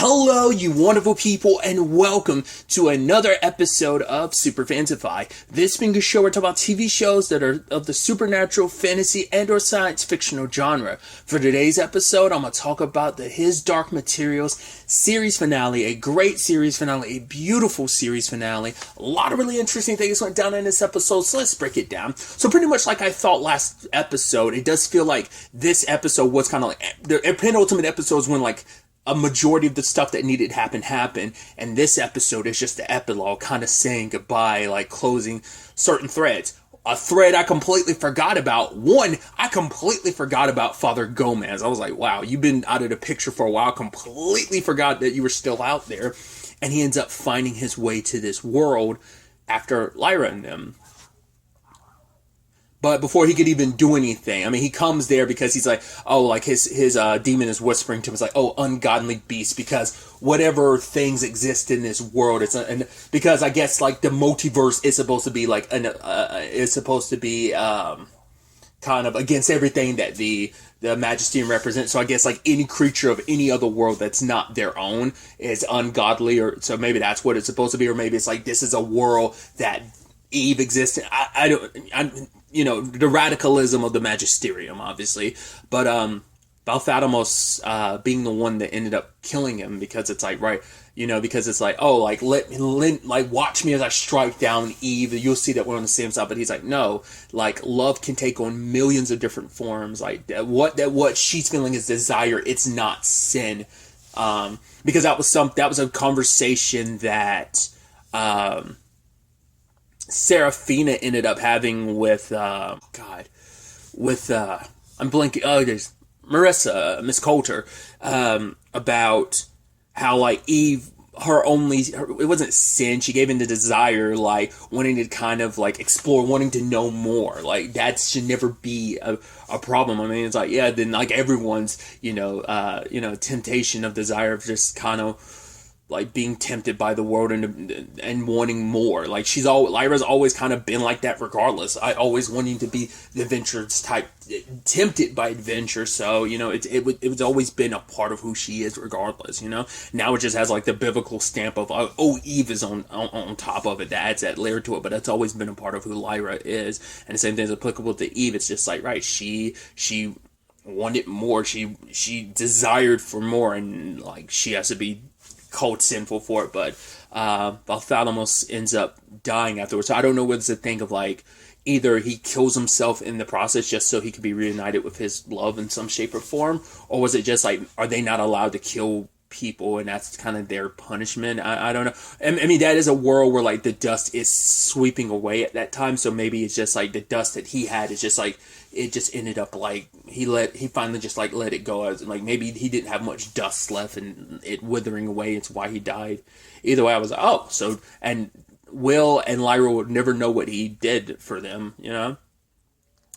Hello, you wonderful people, and welcome to another episode of Super-Fanta-Fi. This being a show where we talk about TV shows that are of the supernatural, fantasy, and or science fictional genre. For today's episode, I'm going to talk about the His Dark Materials series finale, a great series finale, a beautiful series finale. A lot of really interesting things went down in this episode, so let's break it down. So pretty much like I thought last episode, it does feel like this episode was kind of like, the penultimate episodes when like, a majority of the stuff that needed to happen, and this episode is just the epilogue, kind of saying goodbye, like closing certain threads. A thread I completely forgot about. I completely forgot about Father Gomez. I was like, wow, you've been out of the picture for a while. Completely forgot that you were still out there. And he ends up finding his way to this world after Lyra and them. But before he could even do anything, I mean, he comes there because he's like, oh, like his demon is whispering to him. It's like, oh, ungodly beast, because whatever things exist in this world, and because I guess like the multiverse is supposed to be like kind of against everything that the Magisterium represents. So I guess like any creature of any other world that's not their own is ungodly, or so maybe that's what it's supposed to be, or maybe it's like this is a world that Eve exists in. You know, the radicalism of the Magisterium, obviously, but Balthamos being the one that ended up killing him, because it's like, right, you know, because it's like, oh, like like watch me as I strike down Eve, you'll see that we're on the same side. But he's like, no, like love can take on millions of different forms. Like what she's feeling is desire. It's not sin, because that was a conversation that Serafina ended up having with I'm blanking. Oh, there's Marissa, Miss Coulter, about how like Eve, it wasn't sin. She gave in the desire, like wanting to kind of like explore, wanting to know more. Like that should never be a problem. I mean, it's like, yeah, then like everyone's temptation of desire of just kind of like being tempted by the world and wanting more. Like Lyra's always kind of been like that regardless. I always wanting to be the adventurous type, tempted by adventure. So, you know, it was always been a part of who she is regardless, you know. Now it just has like the biblical stamp of, oh, Eve is on top of it. That adds that layer to it, but that's always been a part of who Lyra is. And the same thing is applicable to Eve. It's just like, right, she wanted more. She desired for more, and like she has to be called sinful for it, but Balthamos ends up dying afterwards. So I don't know whether it's a thing of like either he kills himself in the process just so he could be reunited with his love in some shape or form, or was it just like, are they not allowed to kill people and that's kind of their punishment? I don't know. I mean, that is a world where like the dust is sweeping away at that time, so maybe it's just like the dust that he had is just like, it just ended up like he finally just like let it go, as like maybe he didn't have much dust left and it withering away. It's why he died. Either way, I was like, oh, so, and Will and Lyra would never know what he did for them, you know.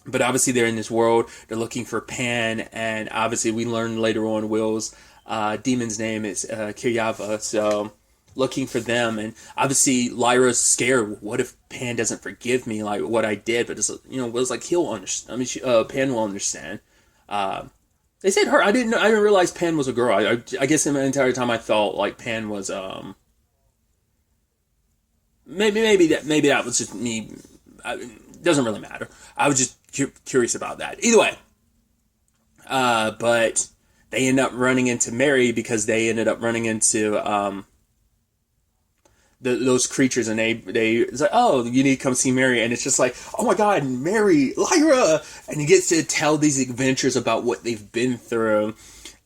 But obviously they're in this world, they're looking for Pan, and obviously we learn later on Will's demon's name is Kiryava, so looking for them. And obviously Lyra's scared, what if Pan doesn't forgive me, like what I did? But it's, you know, Will's like, he'll understand. I mean, Pan will understand. They said her. I didn't realize Pan was a girl. I guess in the entire time I thought like Pan was maybe that was just me. It doesn't really matter. I was just curious about that. Either way, but they end up running into Mary because they ended up running into those creatures, and it's like, oh, you need to come see Mary, and it's just like, oh my god, Mary, Lyra, and he gets to tell these adventures about what they've been through,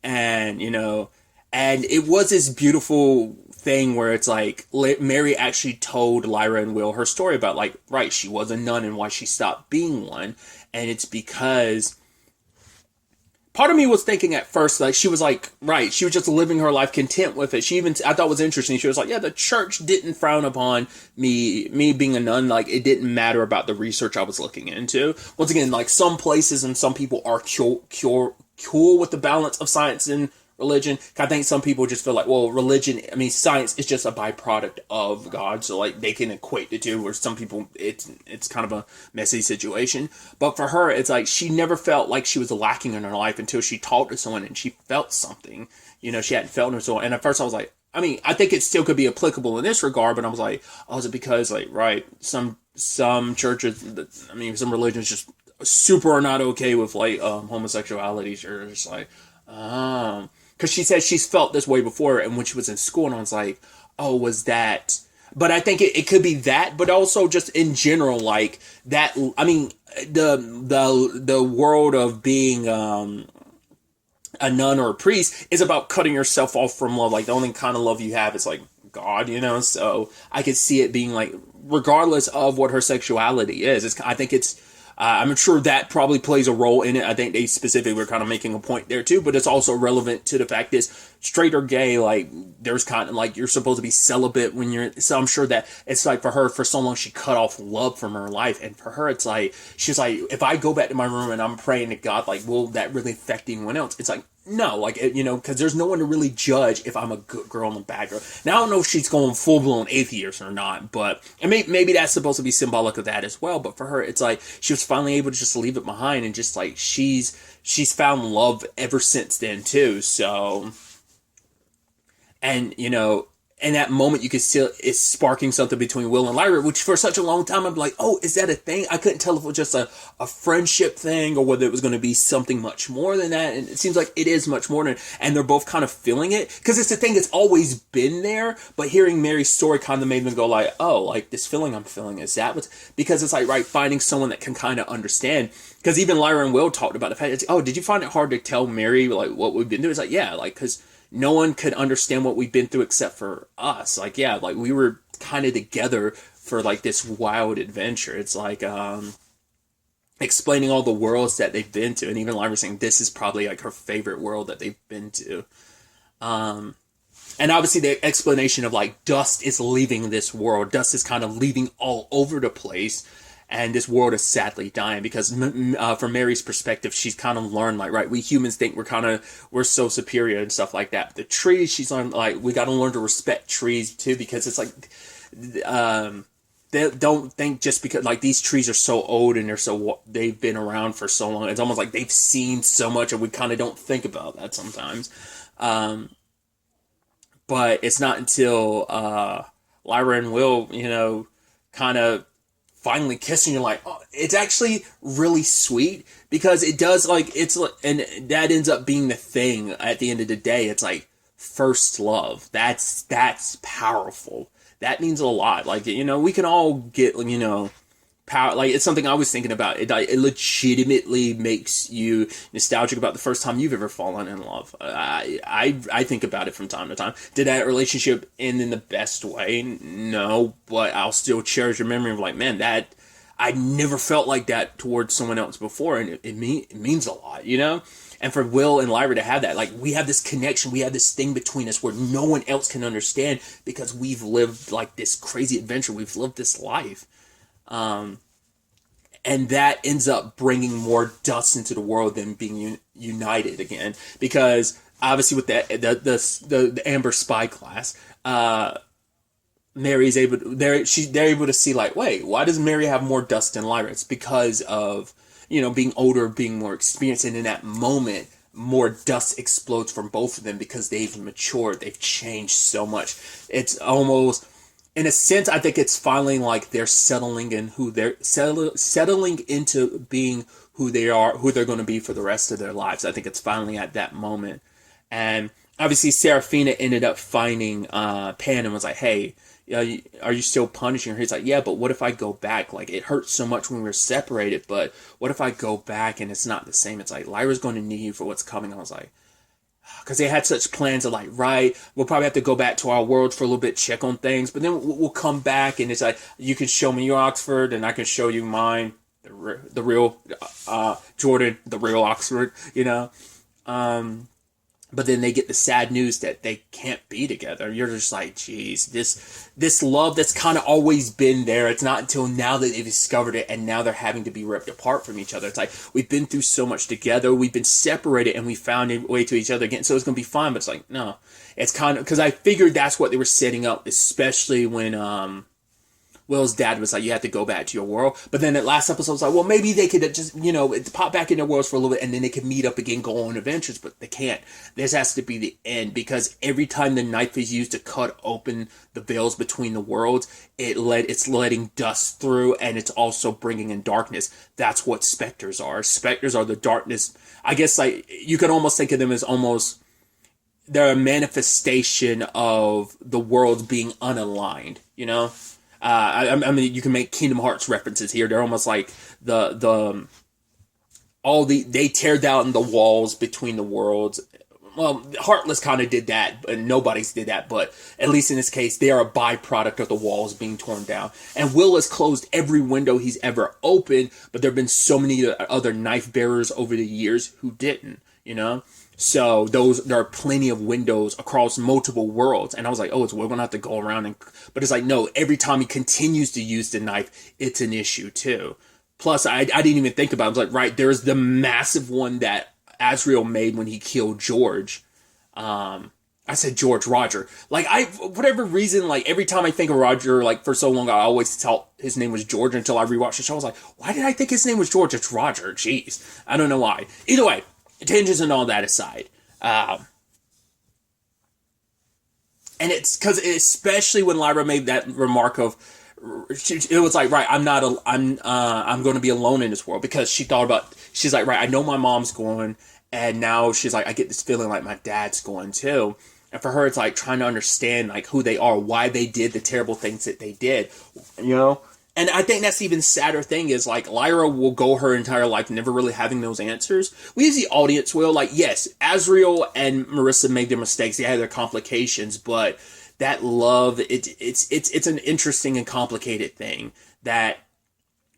and you know, and it was this beautiful thing where it's like Mary actually told Lyra and Will her story about like, right, she was a nun and why she stopped being one, and it's because part of me was thinking at first, like, she was like, right, she was just living her life content with it. She even, I thought was interesting, she was like, yeah, the church didn't frown upon me being a nun. Like, it didn't matter about the research I was looking into. Once again, like, some places and some people are cool with the balance of science and religion. I think some people just feel like, well, religion, I mean, science is just a byproduct of God, so like they can equate the two. Where some people, it's kind of a messy situation. But for her, it's like she never felt like she was lacking in her life until she talked to someone and she felt something. She hadn't felt in her soul. And at first, I was like, I mean, I think it still could be applicable in this regard, but I was like, oh, is it because, like, right, some churches, I mean, some religions just super are not okay with, like, homosexuality, or just like, because she said she's felt this way before, and when she was in school, and I was like, oh, was that, but I think it could be that, but also just in general, like, that, I mean, the world of being, a nun or a priest is about cutting yourself off from love. Like, the only kind of love you have is like God, so I could see it being like, regardless of what her sexuality is, I think it's, I'm sure that probably plays a role in it. I think they specifically were kind of making a point there too, but it's also relevant to the fact is, straight or gay, like, there's kind of like, you're supposed to be celibate when you're, so I'm sure that it's like, for her, for so long, she cut off love from her life, and for her, it's like, she's like, if I go back to my room and I'm praying to God, like, will that really affect anyone else? It's like, no, like, because there's no one to really judge if I'm a good girl and a bad girl. Now, I don't know if she's going full-blown atheist or not, but, and maybe that's supposed to be symbolic of that as well, but for her, it's like, she was finally able to just leave it behind, and just, like, she's found love ever since then, too, so, and, in that moment, you could see it's sparking something between Will and Lyra, which for such a long time, I'm like, oh, is that a thing? I couldn't tell if it was just a friendship thing or whether it was going to be something much more than that. And it seems like it is much more than, and they're both kind of feeling it. Because it's a thing that's always been there, but hearing Mary's story kind of made them go like, oh, like, this feeling I'm feeling, is that what's, because it's like, right, finding someone that can kind of understand. Because even Lyra and Will talked about the fact, oh, did you find it hard to tell Mary, like, what we've been doing? It's like, yeah, like, because no one could understand what we've been through except for us. Like, yeah, like, we were kind of together for, like, this wild adventure. It's like, explaining all the worlds that they've been to, and even Lyra saying this is probably, like, her favorite world that they've been to. And obviously the explanation of, like, dust is leaving this world. Dust is kind of leaving all over the place. And this world is sadly dying because from Mary's perspective, she's kind of learned, like, right, we humans think we're so superior and stuff like that. The trees, she's learned, like, we got to learn to respect trees too, because it's like, they don't think just because, like, these trees are so old and they've been around for so long. It's almost like they've seen so much and we kind of don't think about that sometimes. But it's not until, Lyra and Will, kind of finally kissing, you're like, oh, it's actually really sweet, because it does, like, it's like, and that ends up being the thing at the end of the day. It's like first love. That's powerful. That means a lot. Like, we can all get, power, like, it's something I was thinking about. It legitimately makes you nostalgic about the first time you've ever fallen in love. I think about it from time to time. Did that relationship end in the best way? No, but I'll still cherish your memory of, like, man, that I never felt like that towards someone else before, and it means a lot, And for Will and Lyra to have that, like, we have this connection, we have this thing between us where no one else can understand, because we've lived, like, this crazy adventure, we've lived this life. And that ends up bringing more dust into the world than being united again, because obviously with the Amber spy class, Mary's able they're able to see, like, wait, why does Mary have more dust than Lyra? It's because of being older, being more experienced, and in that moment, more dust explodes from both of them because they've matured, they've changed so much. It's almost, in a sense, I think it's finally like they're settling into being who they are, who they're going to be for the rest of their lives. I think it's finally at that moment. And obviously Serafina ended up finding Pan and was like, hey, are you still punishing her? He's like, yeah, but what if I go back? Like, it hurts so much when we were separated, but what if I go back and it's not the same? It's like, Lyra's going to need you for what's coming. I was like, because they had such plans of, like, right, we'll probably have to go back to our world for a little bit, check on things, but then we'll come back, and it's like, you can show me your Oxford, and I can show you mine, the real Jordan, the real Oxford, But but then they get the sad news that they can't be together. You're just like, geez, this love that's kind of always been there. It's not until now that they discovered it, and now they're having to be ripped apart from each other. It's like, we've been through so much together, we've been separated, and we found a way to each other again, so it's gonna be fine. But it's like, no, it's kind of, because I figured that's what they were setting up, especially when Will's dad was like, you have to go back to your world. But then that last episode was like, well, maybe they could just, pop back in their worlds for a little bit, and then they could meet up again, go on adventures. But they can't. This has to be the end, because every time the knife is used to cut open the veils between the worlds, it's letting dust through, and it's also bringing in darkness. That's what specters are. Specters are the darkness. I guess, like, you could almost think of them as almost, they're a manifestation of the worlds being unaligned, I mean, you can make Kingdom Hearts references here. They're almost like they tear down the walls between the worlds. Well, Heartless kind of did that, but nobody's did that. But at least in this case, they are a byproduct of the walls being torn down. And Will has closed every window he's ever opened, but there have been so many other knife bearers over the years who didn't, So there are plenty of windows across multiple worlds. And I was like, oh, we're going to have to go around. But it's like, no, every time he continues to use the knife, it's an issue too. Plus, I didn't even think about it. I was like, right, there's the massive one that Azrael made when he killed George. I said Roger. Like, whatever reason, like, every time I think of Roger, like, for so long, I always thought his name was George until I rewatched the show. I was like, why did I think his name was George? It's Roger. Jeez. I don't know why. Either way. Tangents and all that aside, and it's because, especially when Lyra made that remark of, it was like, right, I'm going to be alone in this world, because she's like, right, I know my mom's going, and now she's like, I get this feeling like my dad's going too. And for her, it's like trying to understand, like, who they are, why they did the terrible things that they did, And I think that's the even sadder thing is, like, Lyra will go her entire life never really having those answers. We as the audience will. Like, yes, Azrael and Marissa made their mistakes. They had their complications, but that love, it's an interesting and complicated thing that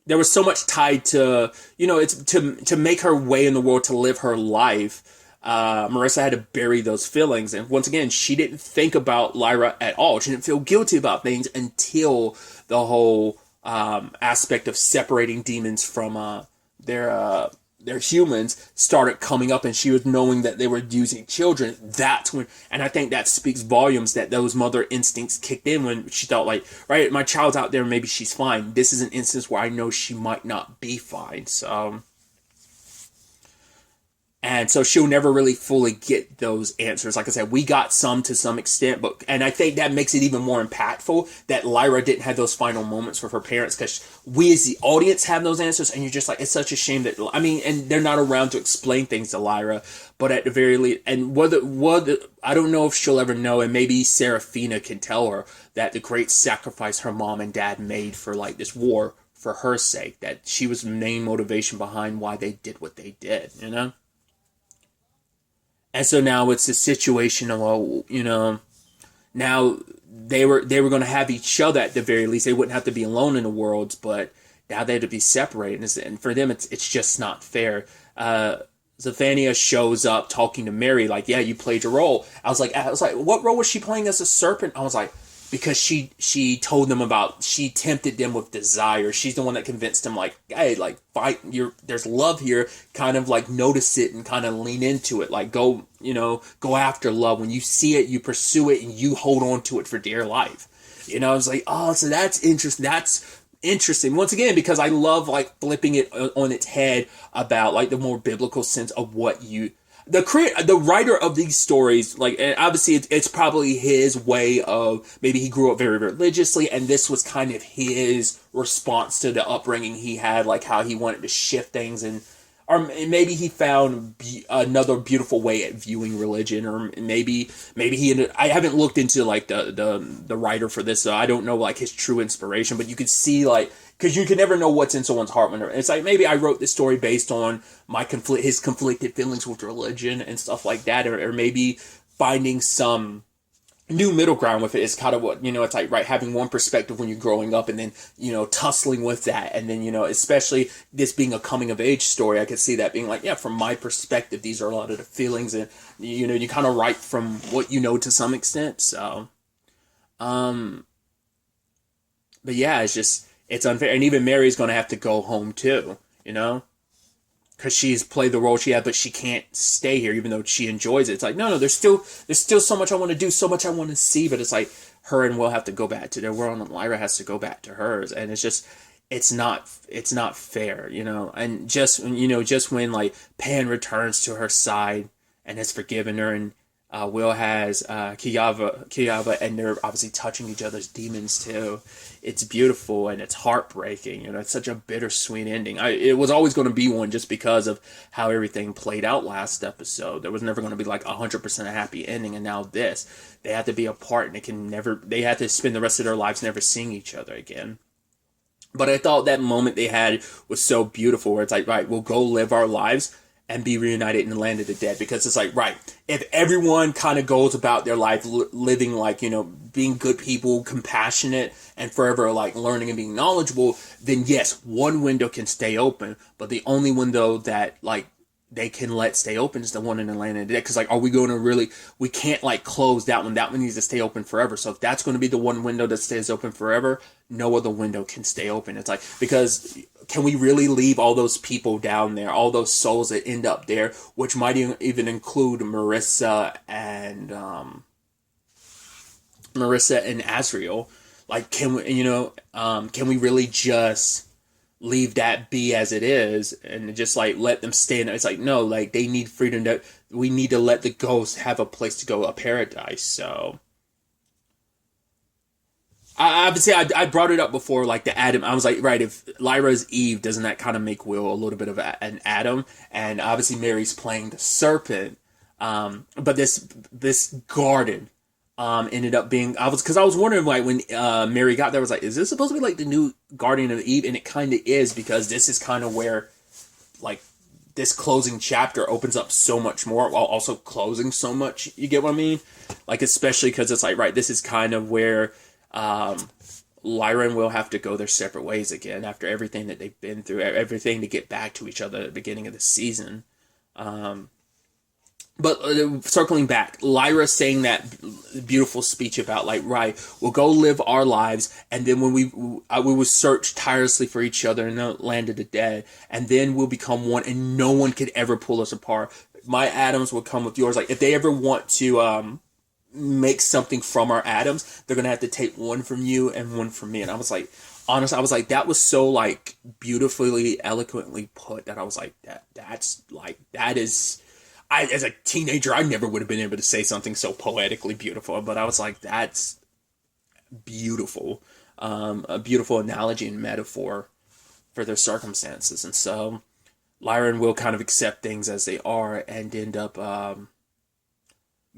there was so much tied to, it's to make her way in the world, to live her life. Marissa had to bury those feelings. And once again, she didn't think about Lyra at all. She didn't feel guilty about things until the whole aspect of separating demons from their humans started coming up, and she was knowing that they were using children. That's when, and I think that speaks volumes that those mother instincts kicked in when she thought, like, right, my child's out there, maybe she's fine. This is an instance where I know she might not be fine. And so she'll never really fully get those answers. Like I said, we got some to some extent, and I think that makes it even more impactful that Lyra didn't have those final moments with her parents, because we as the audience have those answers, and you're just like, it's such a shame that, and they're not around to explain things to Lyra, but at the very least, and I don't know if she'll ever know, and maybe Serafina can tell her that the great sacrifice her mom and dad made for, like, this war for her sake, that she was the main motivation behind why they did what they did, And so now it's a situation of, now they were going to have each other at the very least. They wouldn't have to be alone in the worlds, but now they had to be separated. And for them, it's just not fair. Zephania shows up talking to Mary, like, yeah, you played your role. I was like, what role was she playing as a serpent? I was like, because she told them she tempted them with desire. She's the one that convinced them, like, hey, like, fight, there's love here, kind of like notice it and kind of lean into it, like, go after love. When you see it, you pursue it, and you hold on to it for dear life. I was like, oh, so that's interesting. Once again, because I love, like, flipping it on its head about, like, the more biblical sense of what the writer of these stories, like, and obviously it's probably his way of, maybe he grew up very religiously, and this was kind of his response to the upbringing he had, like how he wanted to shift things, or maybe he found another beautiful way at viewing religion, or maybe I haven't looked into, like, the writer for this, so I don't know, like, his true inspiration, but you could see, like, because you can never know what's in someone's heart. It's like, maybe I wrote this story based on his conflicted feelings with religion and stuff like that, or maybe finding some new middle ground with it is kind of what, it's like, right, having one perspective when you're growing up, and then, tussling with that, and then, especially this being a coming of age story, I could see that being like, yeah, from my perspective, these are a lot of the feelings, and, you kind of write from what to some extent. So but yeah, it's unfair, and even Mary's gonna have to go home too, because she's played the role she had, but she can't stay here even though she enjoys it. It's like, no, there's still so much I want to do, so much I want to see, but it's like her and Will have to go back to their world, and Lyra has to go back to hers, and it's not fair, and just when like Pan returns to her side and has forgiven her, and Will has Kiava, and they're obviously touching each other's demons too. It's beautiful and it's heartbreaking. It's such a bittersweet ending. It was always going to be one just because of how everything played out last episode. There was never going to be like 100% a happy ending, and now they have to be apart, and they have to spend the rest of their lives never seeing each other again. But I thought that moment they had was so beautiful, where it's like, right, we'll go live our lives and be reunited in the land of the dead, because it's like, right, if everyone kind of goes about their life living like, being good people, compassionate, and forever like learning and being knowledgeable, then yes, one window can stay open, but the only window that like they can let stay open is the one in the land of the dead. Because like, are we going to really, we can't like close that one. That one needs to stay open forever. So if that's going to be the one window that stays open forever, no other window can stay open. It's like, because can we really leave all those people down there, all those souls that end up there, which might even include Marissa and Asriel? Like, can we really just leave that be as it is and just like let them stay in there? It's like, no, like they need freedom. We need to let the ghosts have a place to go, a paradise. So obviously I brought it up before, like the Adam. I was like, right, if Lyra's Eve, doesn't that kind of make Will a little bit of an Adam? And obviously Mary's playing the serpent. But this garden ended up being, I was wondering like when Mary got there, I was like, is this supposed to be like the new Guardian of Eve? And it kind of is, because this is kind of where like this closing chapter opens up so much more while also closing so much. You get what I mean? Like, especially because it's like, right, this is kind of where Lyra and Will have to go their separate ways again after everything that they've been through, everything to get back to each other at the beginning of the season. But circling back, Lyra saying that beautiful speech about like, right, we'll go live our lives, and then when we will search tirelessly for each other in the land of the dead, and then we'll become one, and no one could ever pull us apart. My atoms will come with yours. Like, if they ever want to make something from our atoms, they're gonna have to take one from you and one from me. And I was like, honestly, I was like, that was so like beautifully, eloquently put, that I was like, that is. As a teenager, I never would have been able to say something so poetically beautiful, but I was like, that's beautiful. A beautiful analogy and metaphor for their circumstances. And so Lyra and Will kind of accept things as they are and end up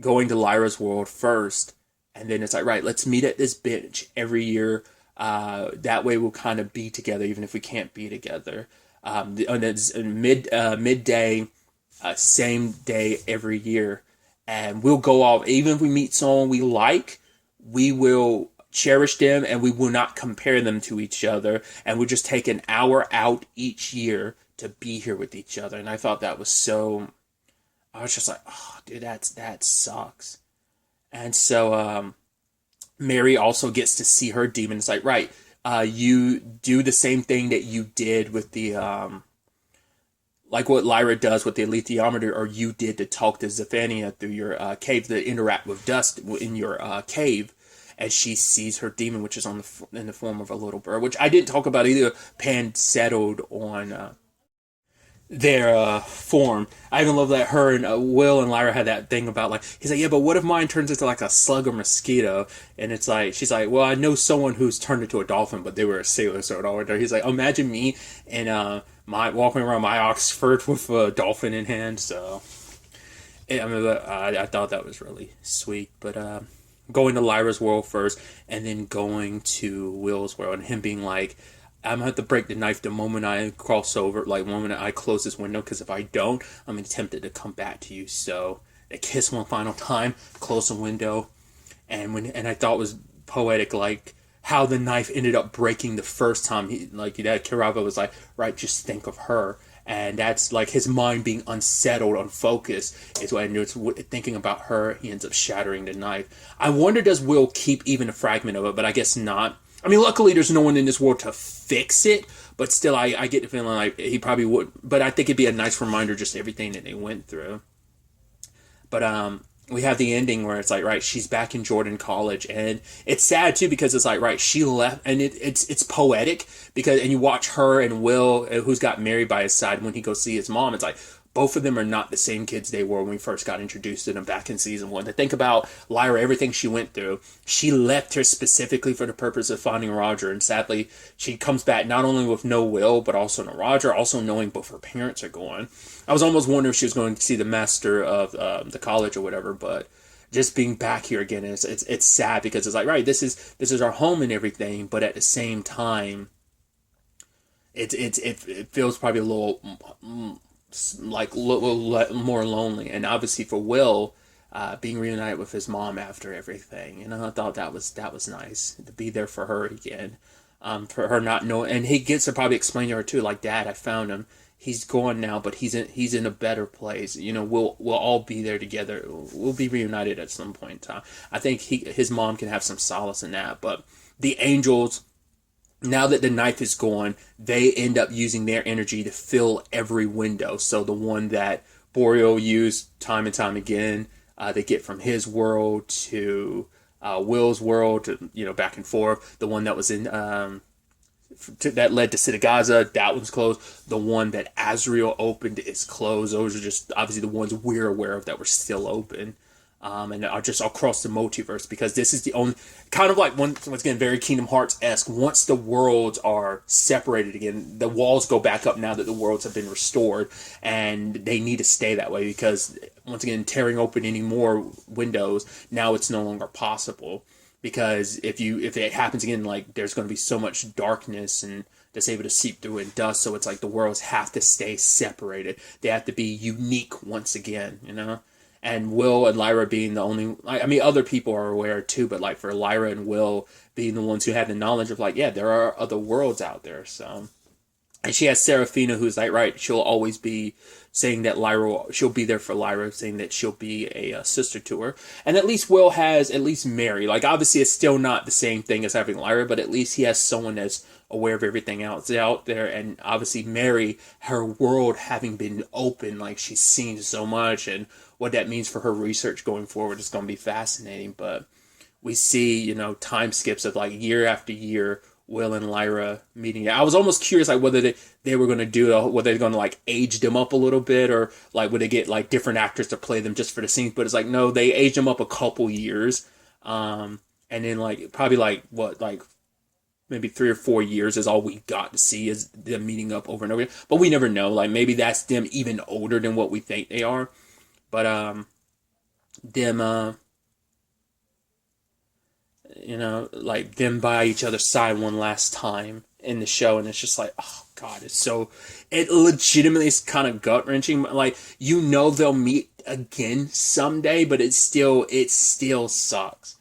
going to Lyra's world first. And then it's like, right, let's meet at this bench every year. That way we'll kind of be together, even if we can't be together. And it's midday, same day every year, and we'll go off. Even if we meet someone we like, we will cherish them, and we will not compare them to each other, and we'll just take an hour out each year to be here with each other. And I thought that was so, I was just like, oh dude, that sucks. And so Mary also gets to see her demon. It's like, right, you do the same thing that you did with the like what Lyra does with the alethiometer, or you did to talk to Zephania through your cave, to interact with dust in your cave, as she sees her demon, which is in the form of a little bird, which I didn't talk about either. Pan settled on their form. I even love that her and Will and Lyra had that thing about like, he's like, yeah, but what if mine turns into like a slug or mosquito? And it's like, she's like, well, I know someone who's turned into a dolphin, but they were a sailor, so it all went. He's like, imagine me and my walking around my Oxford with a dolphin in hand. So I thought that was really sweet. But going to Lyra's world first, and then going to Will's world, and him being like, I'm gonna have to break the knife the moment I cross over, like the moment I close this window, because if I don't, I'm tempted to come back to you. So they kiss one final time, close the window, and I thought it was poetic, like how the knife ended up breaking the first time. He like that Kirava was like, right, just think of her. And that's like his mind being unsettled, unfocused, is when it's thinking about her. He ends up shattering the knife. I wonder, does Will keep even a fragment of it? But I guess not. I mean, luckily there's no one in this world to fix it. But still, I get the feeling like he probably would. But I think it'd be a nice reminder, just everything that they went through. But we have the ending where it's like, right, she's back in Jordan College, and it's sad too because it's like, right, she left, and it's poetic because, and you watch her and Will, who's got married by his side, when he goes see his mom, it's like both of them are not the same kids they were when we first got introduced to them back in season 1. To think about Lyra, everything she went through, she left her specifically for the purpose of finding Roger, and sadly, she comes back not only with no Will, but also no Roger, also knowing both her parents are gone. I was almost wondering if she was going to see the master of the college or whatever, but just being back here again, it's sad because it's like, right, this is our home and everything, but at the same time, it feels probably a little like a little more lonely. And obviously for Will, being reunited with his mom after everything, I thought that was nice to be there for her again. For her not knowing, and he gets to probably explain to her too, like, Dad, I found him. He's gone now, but he's in a better place. We'll all be there together. We'll be reunited at some point in time. I think his mom can have some solace in that. But the angels, now that the knife is gone, they end up using their energy to fill every window. So the one that Boreal used time and time again, they get from his world to Will's world, to, back and forth. The one that was in that led to Sitagaza, that one's closed. The one that Azrael opened is closed. Those are just obviously the ones we're aware of that were still open. And are just across the multiverse, because this is the only kind of like once again very Kingdom Hearts-esque. Once the worlds are separated again, the walls go back up now that the worlds have been restored, and they need to stay that way because once again tearing open any more windows, now it's no longer possible. Because if it happens again, like there's going to be so much darkness and that's able to seep through and dust. So it's like the worlds have to stay separated. They have to be unique once again, And Will and Lyra being the only, I mean, other people are aware too, but like for Lyra and Will being the ones who have the knowledge of like, yeah, there are other worlds out there. So, and she has Seraphina, who's like, right, she'll always be saying that she'll be there for Lyra, saying that she'll be a sister to her. And at least Will has at least Mary. Like, obviously, it's still not the same thing as having Lyra, but at least he has someone that's aware of everything else out there. And obviously, Mary, her world having been open, like, she's seen so much, and what that means for her research going forward is going to be fascinating. But we see, time skips of, like, year after year, Will and Lyra meeting. I was almost curious, like, whether they were going to do, whether they're going to, like, age them up a little bit, or, like, would they get, like, different actors to play them just for the scenes? But it's like, no, they aged them up a couple years. And then, like, probably, like, maybe 3 or 4 years is all we got to see is them meeting up over and over again. But we never know. Like, maybe that's them even older than what we think they are. But, like them by each other's side one last time in the show, and it's just like, oh god, it legitimately is kind of gut wrenching. Like, they'll meet again someday, but it still sucks.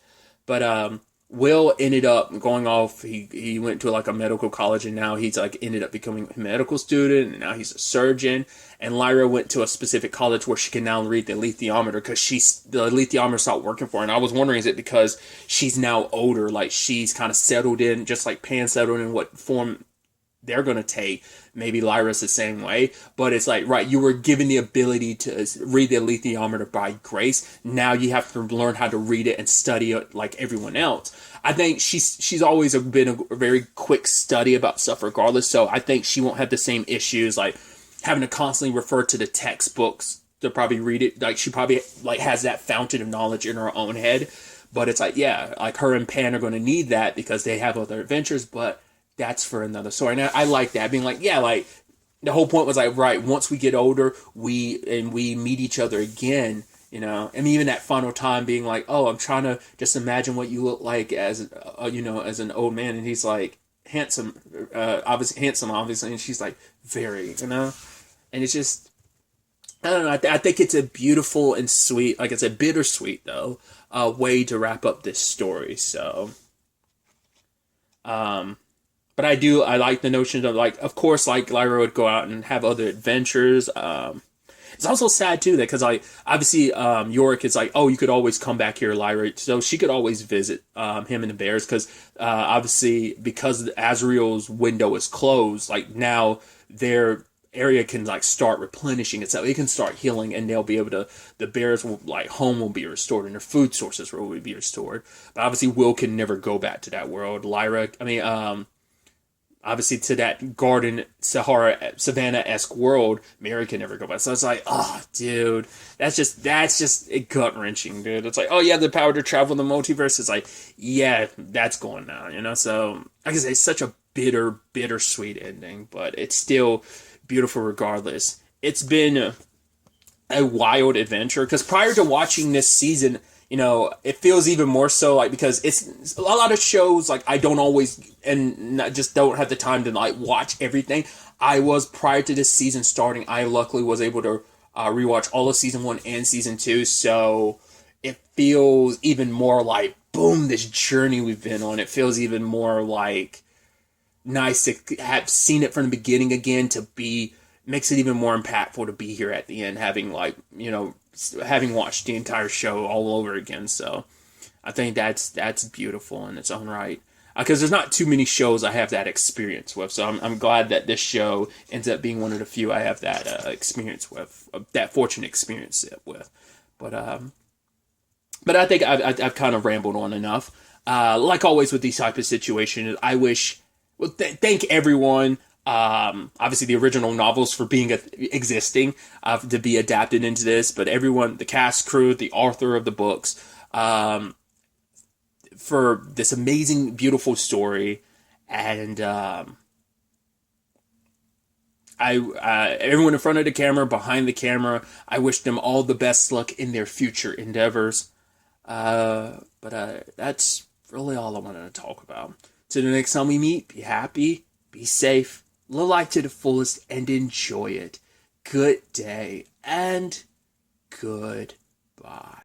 But Will ended up going off. He went to like a medical college, and now he's like ended up becoming a medical student, and now he's a surgeon. And Lyra went to a specific college where she can now read the alethiometer because the alethiometer stopped working for her. And I was wondering, is it because she's now older, like she's kind of settled in, just like Pan settled in what form they're going to take. Maybe Lyra's the same way, but it's like, right, you were given the ability to read the alethiometer by grace. Now you have to learn how to read it and study it like everyone else. I think she's always been a very quick study about stuff regardless, so I think she won't have the same issues like having to constantly refer to the textbooks to probably read it. Like, she probably like has that fountain of knowledge in her own head, but it's like, yeah, like her and Pan are going to need that because they have other adventures, but that's for another story. And I like that, being like, yeah, like the whole point was like, right, once we get older, we meet each other again, and even that final time being like, oh, I'm trying to just imagine what you look like as as an old man, and he's like handsome, obviously, and she's like very, and it's just, I don't know, I think it's a beautiful and sweet, like it's a bittersweet though, way to wrap up this story. So, but I like the notion of, like, of course, like, Lyra would go out and have other adventures. It's also sad too that, because, like, obviously, Yorick is like, oh, you could always come back here, Lyra, so she could always visit him and the bears, because obviously, because Azriel's window is closed, like, now their area can, like, start replenishing itself. It can start healing, and they'll be able to. The bears will, like, home will be restored, and their food sources will be restored. But obviously, Will can never go back to that world. Lyra, I mean, obviously, to that garden, Sahara, Savannah-esque world, Mary can never go back. So it's like, oh, dude, that's just gut-wrenching, dude. It's like, oh, you have the power to travel the multiverse. It's like, yeah, that's going now, you know? So, like I say, it's such a bittersweet ending, but it's still beautiful regardless. It's been a wild adventure, because prior to watching this season, you know, it feels even more so, like, because it's a lot of shows, like, I don't always, and not, just don't have the time to, like, watch everything. Prior to this season starting, I luckily was able to rewatch all of season 1 and season 2, so it feels even more like, boom, this journey we've been on. It feels even more like nice to have seen it from the beginning again, makes it even more impactful to be here at the end, having, like, you know, having watched the entire show all over again. So I think that's beautiful in its own right, because there's not too many shows I have that experience with. So I'm glad that this show ends up being one of the few I have that experience with, that fortunate experience with. But I think I've kind of rambled on enough. Like always with these type of situations, I wish. Well, thank everyone. Obviously, the original novels for existing to be adapted into this, but everyone, the cast, crew, the author of the books, for this amazing, beautiful story, and everyone in front of the camera, behind the camera, I wish them all the best luck in their future endeavors. But that's really all I wanted to talk about. Till the next time we meet, be happy, be safe, live life to the fullest, and enjoy it. Good day, and goodbye.